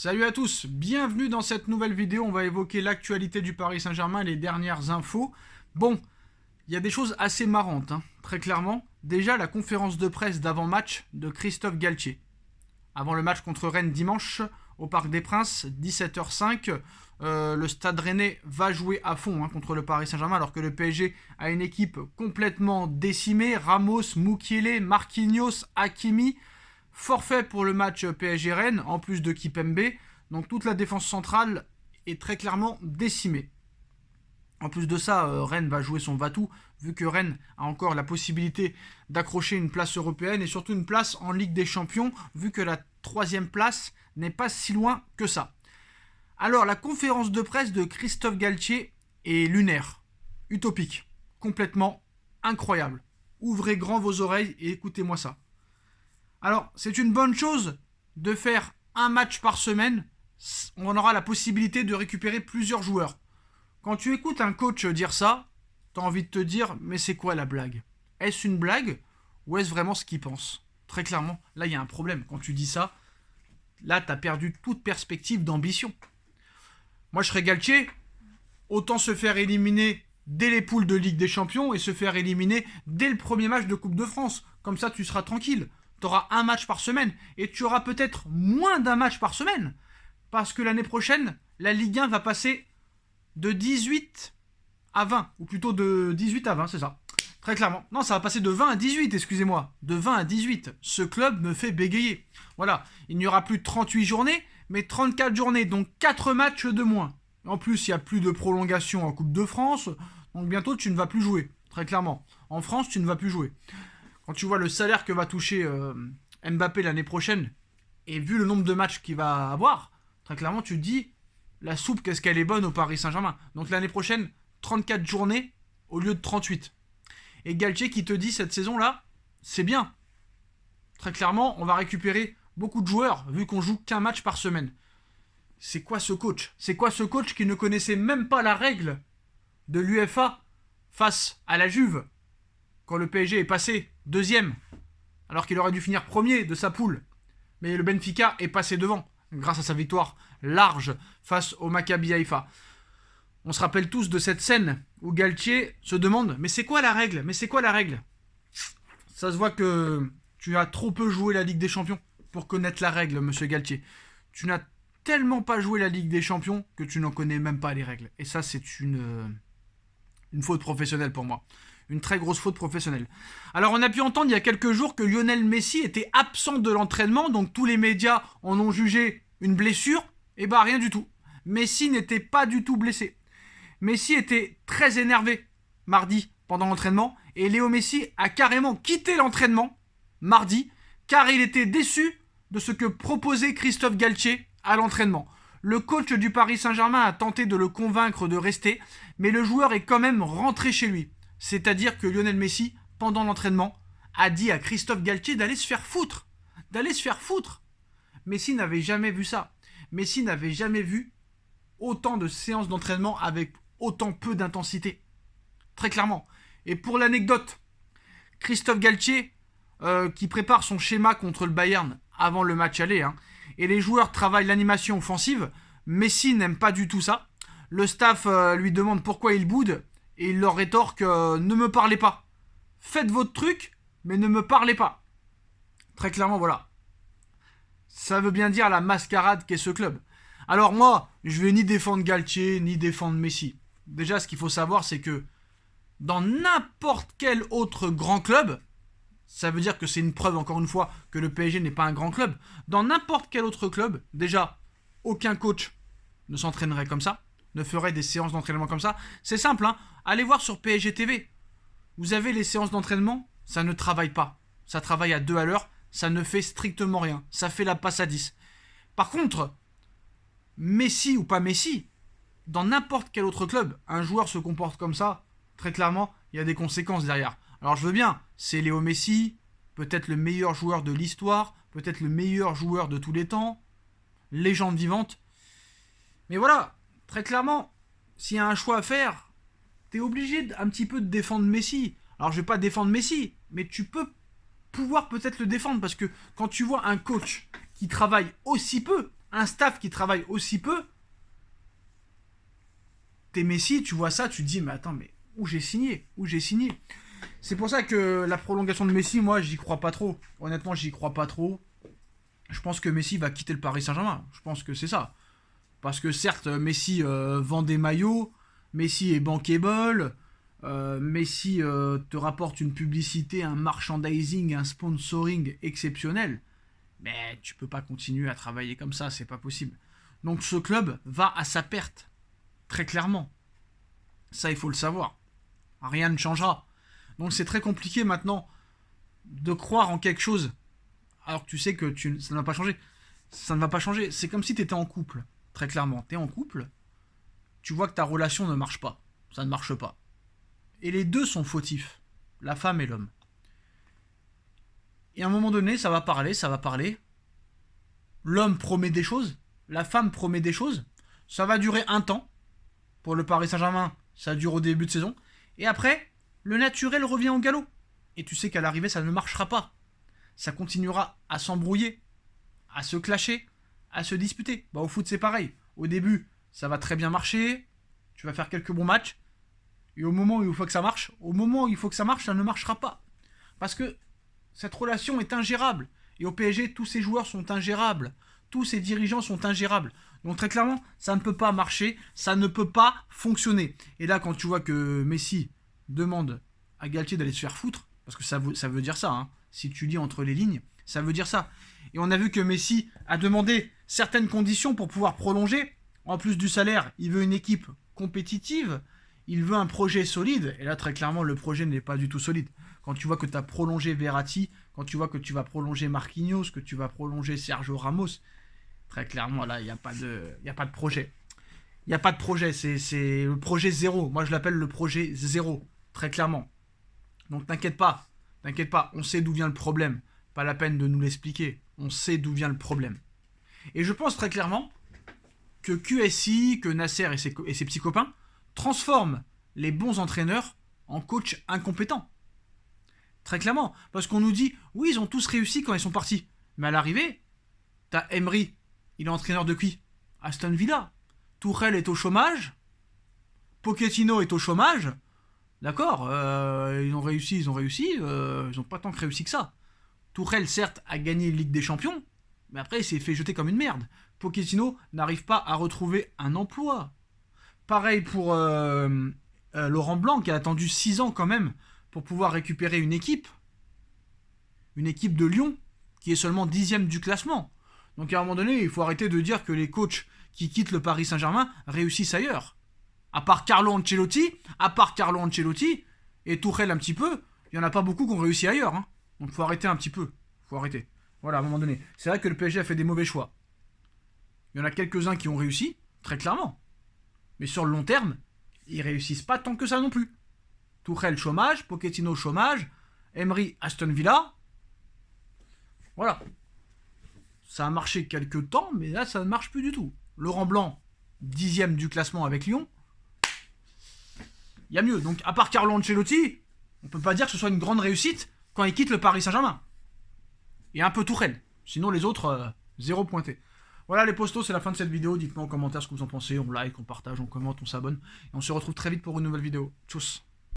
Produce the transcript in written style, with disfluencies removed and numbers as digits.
Salut à tous, bienvenue dans cette nouvelle vidéo. On va évoquer l'actualité du Paris Saint-Germain, les dernières infos. Bon, il y a des choses assez marrantes, très clairement. Déjà, la conférence de presse d'avant-match de Christophe Galtier. Avant le match contre Rennes dimanche, au Parc des Princes, 17h05. Le Stade Rennais va jouer à fond contre le Paris Saint-Germain, alors que le PSG a une équipe complètement décimée. Ramos, Mukiele, Marquinhos, Hakimi. Forfait pour le match PSG-Rennes, en plus de Kipembe. Donc toute la défense centrale est très clairement décimée. En plus de ça, Rennes va jouer son va-tout, vu que Rennes a encore la possibilité d'accrocher une place européenne et surtout une place en Ligue des Champions, vu que la 3e place n'est pas si loin que ça. Alors, la conférence de presse de Christophe Galtier est lunaire, utopique, complètement incroyable. Ouvrez grand vos oreilles et écoutez-moi ça. Alors, c'est une bonne chose de faire un match par semaine. On aura la possibilité de récupérer plusieurs joueurs. Quand tu écoutes un coach dire ça, t'as envie de te dire, mais c'est quoi la blague? Est-ce une blague ou est-ce vraiment ce qu'il pense? Très clairement, là, il y a un problème. Quand tu dis ça, là, t'as perdu toute perspective d'ambition. Moi, je serais Galtier, autant se faire éliminer dès les poules de Ligue des Champions et se faire éliminer dès le premier match de Coupe de France. Comme ça, tu seras tranquille. Tu auras un match par semaine et tu auras peut-être moins d'un match par semaine parce que l'année prochaine, la Ligue 1 va passer de 18 à 20, ou plutôt de 18 à 20, c'est ça. Très clairement. Non, ça va passer de 20 à 18, excusez-moi. De 20 à 18. Ce club me fait bégayer. Voilà, il n'y aura plus 38 journées, mais 34 journées, donc 4 matchs de moins. En plus, il n'y a plus de prolongation en Coupe de France, donc bientôt tu ne vas plus jouer, très clairement. En France, tu ne vas plus jouer. Quand tu vois le salaire que va toucher Mbappé l'année prochaine, et vu le nombre de matchs qu'il va avoir, très clairement, tu te dis, la soupe, qu'est-ce qu'elle est bonne au Paris Saint-Germain. Donc l'année prochaine, 34 journées au lieu de 38. Et Galtier qui te dit, cette saison-là, c'est bien. Très clairement, on va récupérer beaucoup de joueurs, vu qu'on joue qu'un match par semaine. C'est quoi ce coach? C'est quoi ce coach qui ne connaissait même pas la règle de l'UEFA face à la Juve quand le PSG est passé deuxième, alors qu'il aurait dû finir premier de sa poule. Mais le Benfica est passé devant, grâce à sa victoire large face au Maccabi Haïfa. On se rappelle tous de cette scène où Galtier se demande « Mais c'est quoi la règle? Mais c'est quoi la règle ?» Ça se voit que tu as trop peu joué la Ligue des Champions pour connaître la règle, monsieur Galtier. Tu n'as tellement pas joué la Ligue des Champions que tu n'en connais même pas les règles. Et ça, c'est une faute professionnelle pour moi. Une très grosse faute professionnelle. Alors on a pu entendre il y a quelques jours que Lionel Messi était absent de l'entraînement, donc tous les médias en ont jugé une blessure. Et bah rien du tout. Messi n'était pas du tout blessé. Messi était très énervé mardi pendant l'entraînement et Léo Messi a carrément quitté l'entraînement mardi car il était déçu de ce que proposait Christophe Galtier à l'entraînement. Le coach du Paris Saint-Germain a tenté de le convaincre de rester, mais le joueur est quand même rentré chez lui. C'est-à-dire que Lionel Messi, pendant l'entraînement, a dit à Christophe Galtier d'aller se faire foutre. D'aller se faire foutre. Messi n'avait jamais vu ça. Messi n'avait jamais vu autant de séances d'entraînement avec autant peu d'intensité. Très clairement. Et pour l'anecdote, Christophe Galtier, qui prépare son schéma contre le Bayern avant le match aller, et les joueurs travaillent l'animation offensive, Messi n'aime pas du tout ça. Le staff lui demande pourquoi il boude, et il leur rétorque ne me parlez pas. Faites votre truc, mais ne me parlez pas. Très clairement, voilà. Ça veut bien dire la mascarade qu'est ce club. Alors moi, je vais ni défendre Galtier, ni défendre Messi. Déjà, ce qu'il faut savoir, c'est que dans n'importe quel autre grand club, ça veut dire que c'est une preuve, encore une fois, que le PSG n'est pas un grand club. Dans n'importe quel autre club, déjà, aucun coach ne s'entraînerait comme ça, ne ferait des séances d'entraînement comme ça. C'est simple, allez voir sur PSG TV. Vous avez les séances d'entraînement, ça ne travaille pas. Ça travaille à 2 à l'heure, ça ne fait strictement rien. Ça fait la passe à 10. Par contre, Messi ou pas Messi, dans n'importe quel autre club, un joueur se comporte comme ça, très clairement, il y a des conséquences derrière. Alors je veux bien, c'est Léo Messi, peut-être le meilleur joueur de l'histoire, peut-être le meilleur joueur de tous les temps, légende vivante. Mais voilà, très clairement, s'il y a un choix à faire, t'es obligé un petit peu de défendre Messi. Alors je vais pas défendre Messi, mais tu peux pouvoir peut-être le défendre parce que quand tu vois un coach qui travaille aussi peu, un staff qui travaille aussi peu, t'es Messi, tu vois ça, tu te dis, mais attends, mais où j'ai signé? Où j'ai signé? C'est pour ça que la prolongation de Messi, moi, j'y crois pas trop. Honnêtement, j'y crois pas trop. Je pense que Messi va quitter le Paris Saint-Germain. Je pense que c'est ça. Parce que certes, Messi vend des maillots, Messi est bankable, Messi te rapporte une publicité, un merchandising, un sponsoring exceptionnel. Mais tu peux pas continuer à travailler comme ça, c'est pas possible. Donc ce club va à sa perte, très clairement. Ça, il faut le savoir. Rien ne changera. Donc c'est très compliqué maintenant de croire en quelque chose alors que tu sais que ça ne va pas changer. Ça ne va pas changer. C'est comme si tu étais en couple, très clairement. Tu es en couple, tu vois que ta relation ne marche pas. Ça ne marche pas. Et les deux sont fautifs, la femme et l'homme. Et à un moment donné, ça va parler, ça va parler. L'homme promet des choses, la femme promet des choses. Ça va durer un temps. Pour le Paris Saint-Germain, ça dure au début de saison. Et après, le naturel revient au galop. Et tu sais qu'à l'arrivée, ça ne marchera pas. Ça continuera à s'embrouiller, à se clasher, à se disputer. Bah, au foot, c'est pareil. Au début, ça va très bien marcher. Tu vas faire quelques bons matchs. Et au moment où il faut que ça marche, ça ne marchera pas. Parce que cette relation est ingérable. Et au PSG, tous ces joueurs sont ingérables. Tous ces dirigeants sont ingérables. Donc très clairement, ça ne peut pas marcher, ça ne peut pas fonctionner. Et là, quand tu vois que Messi demande à Galtier d'aller se faire foutre, parce que ça veut dire ça, hein, si tu lis entre les lignes, ça veut dire ça. Et on a vu que Messi a demandé certaines conditions pour pouvoir prolonger. En plus du salaire, il veut une équipe compétitive, il veut un projet solide. Et là, très clairement, le projet n'est pas du tout solide. Quand tu vois que tu as prolongé Verratti, quand tu vois que tu vas prolonger Marquinhos, que tu vas prolonger Sergio Ramos, très clairement, là, il n'y a pas de projet. Il n'y a pas de projet, c'est le projet zéro. Moi, je l'appelle le projet zéro, très clairement. Donc, t'inquiète pas, on sait d'où vient le problème. Pas la peine de nous l'expliquer, on sait d'où vient le problème. Et je pense très clairement que QSI, que Nasser et ses petits copains transforment les bons entraîneurs en coachs incompétents. Très clairement. Parce qu'on nous dit, oui, ils ont tous réussi quand ils sont partis. Mais à l'arrivée, t'as Emery, il est entraîneur de qui? Aston Villa. Tuchel est au chômage. Pochettino est au chômage. D'accord, ils ont réussi, ils n'ont pas tant que réussi que ça. Tuchel, certes, a gagné Ligue des Champions, mais après, il s'est fait jeter comme une merde. Pochettino n'arrive pas à retrouver un emploi. Pareil pour Laurent Blanc, qui a attendu 6 ans quand même pour pouvoir récupérer une équipe. Une équipe de Lyon, qui est seulement 10e du classement. Donc à un moment donné, il faut arrêter de dire que les coachs qui quittent le Paris Saint-Germain réussissent ailleurs. À part Carlo Ancelotti et Tuchel un petit peu, il n'y en a pas beaucoup qui ont réussi ailleurs. Hein. Donc faut arrêter un petit peu. Faut arrêter. Voilà, à un moment donné. C'est vrai que le PSG a fait des mauvais choix. Il y en a quelques-uns qui ont réussi, très clairement. Mais sur le long terme, ils réussissent pas tant que ça non plus. Tuchel chômage, Pochettino chômage, Emery Aston Villa. Voilà. Ça a marché quelques temps, mais là ça ne marche plus du tout. Laurent Blanc, 10e du classement avec Lyon. Il y a mieux. Donc à part Carlo Ancelotti, on peut pas dire que ce soit une grande réussite quand il quitte le Paris Saint-Germain. Et un peu Tourelle. Sinon les autres, zéro pointé. Voilà les postos, c'est la fin de cette vidéo. Dites-moi en commentaire ce que vous en pensez. On like, on partage, on commente, on s'abonne. Et on se retrouve très vite pour une nouvelle vidéo. Tchuss.